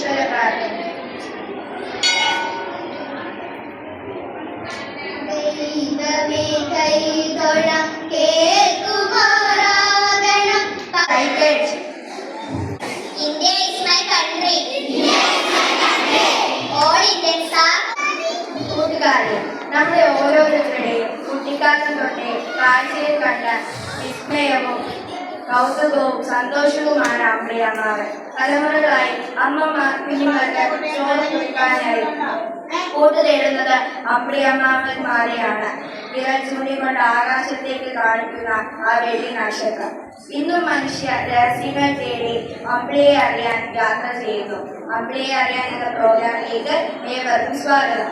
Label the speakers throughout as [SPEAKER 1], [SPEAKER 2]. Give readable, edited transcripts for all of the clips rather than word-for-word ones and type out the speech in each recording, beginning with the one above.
[SPEAKER 1] ഈശ്വര പ്രാർത്ഥന.
[SPEAKER 2] India is my country. All Indians are.
[SPEAKER 1] കൂട്ടുകാരെ, നമ്മുടെ ഓരോരുത്തരുടെയും കുട്ടിക്കാലം തൊട്ടേ കാഴ്ചയിൽ കണ്ട വിസ്മയവും കൗതുകവും സന്തോഷവുമാണ് അമ്പിളിയമ്മാവൻ. തലമുറകളായി അമ്മമാർ കുഞ്ഞുങ്ങൾക്ക് ചോറ് കൊടുക്കാനായി കൂട്ടു തേടുന്നത് അമ്പിളിയമ്മാവന്മാരെയാണ്. വിരൽ ചൂണ്ടിക്കൊണ്ട് ആകാശത്തേക്ക് കാണിക്കുന്ന ആ വെള്ളി നക്ഷത്രം. ഇന്നും മനുഷ്യ രഹസ്യങ്ങൾ തേടി അമ്പിളിയെ അറിയാൻ യാത്ര ചെയ്യുന്നു. അമ്പിളിയെ അറിയാൻ എന്ന പ്രോഗ്രാമിലേക്ക് ഏവർക്കും സ്വാഗതം.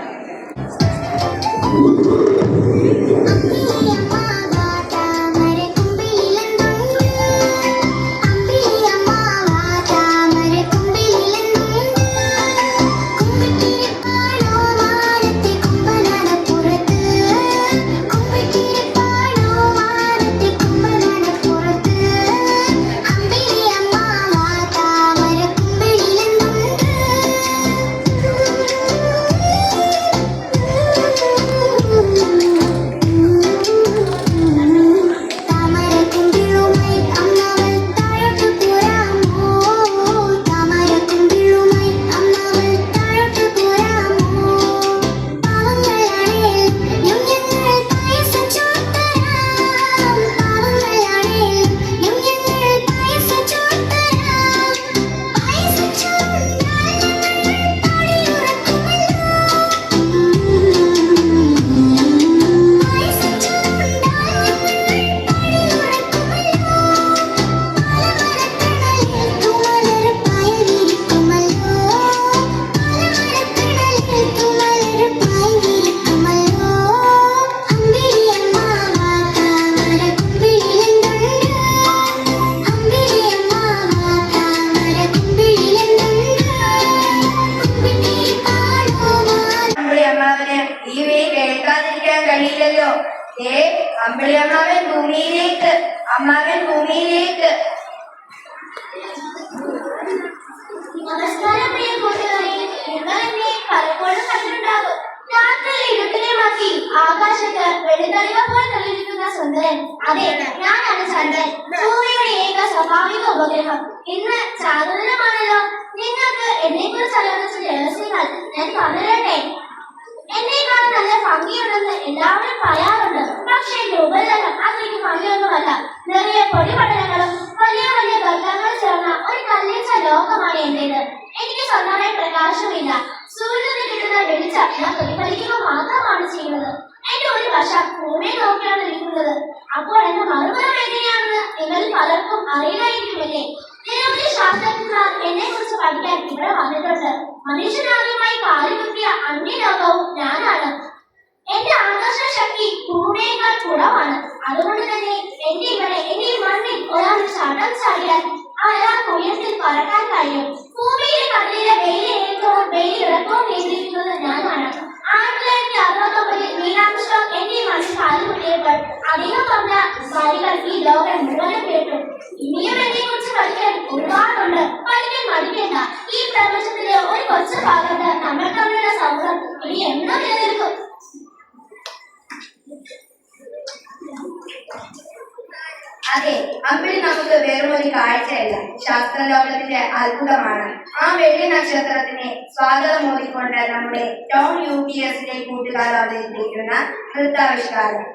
[SPEAKER 1] കഴിയില്ലല്ലോ. അമ്പിളിയമ്മാവൻ ഭൂമിയിലേക്ക്, അമ്മാവൻ ഭൂമിയിലേക്ക്.
[SPEAKER 2] നമസ്കാരം പ്രിയ കൂട്ടുകാരെ, നിങ്ങൾ എന്നെ പലപ്പോഴും കണ്ടിട്ടുണ്ടാകും. രാത്രിയിൽ ഇരുട്ടിനെ മാറ്റി ആകാശത്ത് വെള്ളിത്തളിക പോലെ തെളിയിക്കുന്ന സുന്ദരൻ. അതെ, ഞാനാണ് ചന്ദ്രൻ, ഭൂമിയുടെ ഏക സ്വാഭാവിക ഉപഗ്രഹം. ഇന്ന് ചാതുർമാണല്ലോ. നിങ്ങൾക്ക് എന്നെ കുറിച്ച് അറിയാവുന്ന രഹസ്യങ്ങൾ ഞാൻ പറഞ്ഞിരട്ടെ. എന്നേക്കാളും നല്ല ഭംഗിയുണ്ടെന്ന് എല്ലാവരും പറയാറുണ്ട്. പക്ഷേ ഉപരിതലം അത്രയ്ക്ക് ഭംഗിയൊന്നുമല്ല. നിറയെ പൊടിപടലങ്ങളും വലിയ വലിയ ഗർത്തങ്ങളും ചേർന്ന ഒരു കല്ലിച്ച ലോകമാണ് എന്റേത്. എനിക്ക് സ്വന്തമായി പ്രകാശമില്ല. സൂര്യന് കിട്ടുന്ന വെളിച്ചം ഞാൻ പ്രതിഫലിക്കുക മാത്രമാണ് ചെയ്യുന്നത്. എന്റെ ഒരു വശം ഭൂമിയെ നോക്കിയാണ് ഇരിക്കുന്നത്. അപ്പോൾ എന്റെ മറുപുറം എങ്ങനെയാണെന്ന് നിങ്ങളിൽ പലർക്കും അറിയില്ലായിരിക്കുമല്ലേ. നിരവധി ശാസ്ത്രജ്ഞന്മാർ എന്നെ കുറിച്ച് പഠിക്കാൻ ഇവിടെ വന്നിട്ടുണ്ട്. മനുഷ്യനാദ്യമായി കാലുകുത്തിയ അന്യലോകവും ഞാനാണ്. എന്റെ ആകർഷണ ശക്തി ഭൂമിയേക്കാൾ കുറവാണ്. അതുകൊണ്ട് തന്നെ എന്റെ ഈ മണ്ണിൽ ഒരാൾ ചാട്ടം ചാടിയാൽ അയാൾക്ക് ഉയരത്തിൽ പറക്കാൻ കഴിയും. ഭൂമിയിലെ കടലിലെ വെയിലേറ്റവും വെയിലിറക്കവും നിയന്ത്രിക്കുന്നത് ഞാനാണ്. 1969 നീലാംസ്ട്രോങ് എന്റെ മണ്ണിൽ കാലുകുത്തിയപ്പോൾ അധികം പറഞ്ഞ വരികൾ ഈ ലോകം മുഴുവൻ കേട്ടു. ഇനിയും എന്നെ കുറിച്ച് പഠിക്കാൻ ഒരുപാടുണ്ട്. പഠിക്കാൻ മടിക്കേണ്ട. ഈ പ്രപഞ്ചത്തിലെ ഒരു കൊച്ചു ഭാഗത്ത് നമ്മൾ തമ്മിലുള്ള സൗഹൃദം ഇനി എന്നും നിലനിൽക്കും.
[SPEAKER 1] അതെ, അമ്പിളി നമുക്ക് വെറുമൊരു കാഴ്ചയല്ല, ശാസ്ത്രലോകത്തിന്റെ അത്ഭുതമാണ്. ആ വെള്ളി നക്ഷത്രത്തിനെ സ്വാഗതം മോദിക്കൊണ്ട് നമ്മുടെ ടൗൺ UPSലെ കൂട്ടുകാർ അവതരിപ്പിക്കുന്ന നൃത്താവിഷ്കാരം.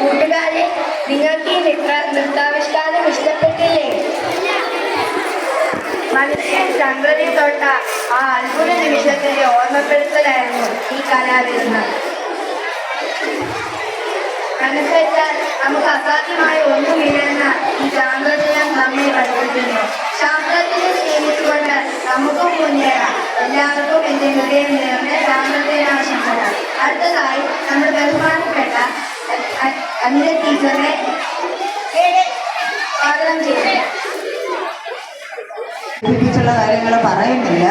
[SPEAKER 1] കൂട്ടുകാരെ, നിങ്ങൾക്ക് ഈ നൃത്താവിഷ്കാരം ഇഷ്ടപ്പെട്ടില്ലേ? മനുഷ്യൻ ചന്ദ്രനിൽ തൊട്ട ആ അത്ഭുത നിമിഷത്തിന്റെ ഓർമ്മപ്പെടുത്തലായിരുന്നു ഈ കലാവിരുന്ന്. മനസ്സുവെച്ചാൽ നമുക്ക് അസാധ്യമായ ഒന്നുമില്ലെന്ന ഈ ശാസ്ത്രജ്ഞൻ നമ്മെ പഠിപ്പിക്കുന്നു. ശാസ്ത്രത്തിനെ സ്നേഹിച്ചുകൊണ്ട് നമുക്കും മുന്നേറാം. എല്ലാവർക്കും എന്റെ ഹൃദയം നിറഞ്ഞ ശാസ്ത്രജ്ഞാശംസകൾ. അടുത്തതായി നമ്മൾ ബഹുമാനപ്പെട്ട അനിത ടീച്ചറെ സ്വാഗതം ചെയ്യുന്നു.
[SPEAKER 3] കാര്യങ്ങൾ പറയുന്നില്ല,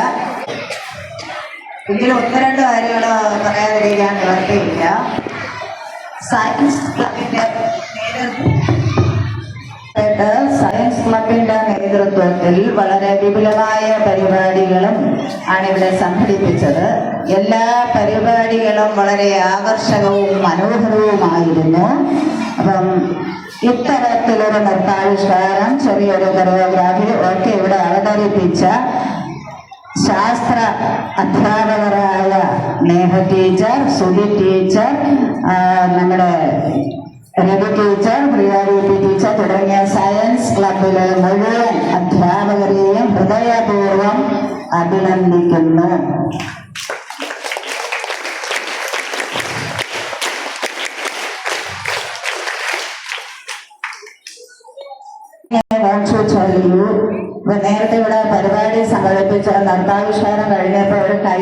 [SPEAKER 3] എങ്കിലും ഒന്ന് രണ്ട് കാര്യങ്ങൾ പറയാതിരിക്കാൻ നിവർത്തിയില്ല. സയൻസ് ക്ലബിന്റെ നേതൃത്വത്തിൽ വളരെ വിപുലമായ പരിപാടികളും ആണ് ഇവിടെ സംഘടിപ്പിച്ചത്. എല്ലാ പരിപാടികളും വളരെ ആകർഷകവും മനോഹരവുമായിരുന്നു. അപ്പം ഇത്തരത്തിലൊരു നൃത്താവിഷ്കാരം, ചെറിയൊരു കൊറിയോഗ്രാഫി ഒക്കെ ഇവിടെ അവതരിപ്പിച്ച ശാസ്ത്ര അധ്യാപകരായ നേഹ ടീച്ചർ, സുധി ടീച്ചർ, നമ്മുടെ രവി ടീച്ചർ, പ്രിയാരൂപി ടീച്ചർ തുടങ്ങിയ സയൻസ് ക്ലബിലെ മുഴുവൻ അധ്യാപകരെയും ഹൃദയപൂർവ്വം അഭിനന്ദിക്കുന്നു. നേരത്തെ ഇവിടെ പരിപാടി സംഘടിപ്പിച്ച നൃത്താവിഷ്കാരം കഴിഞ്ഞപ്പോൾ ഒരു കൈ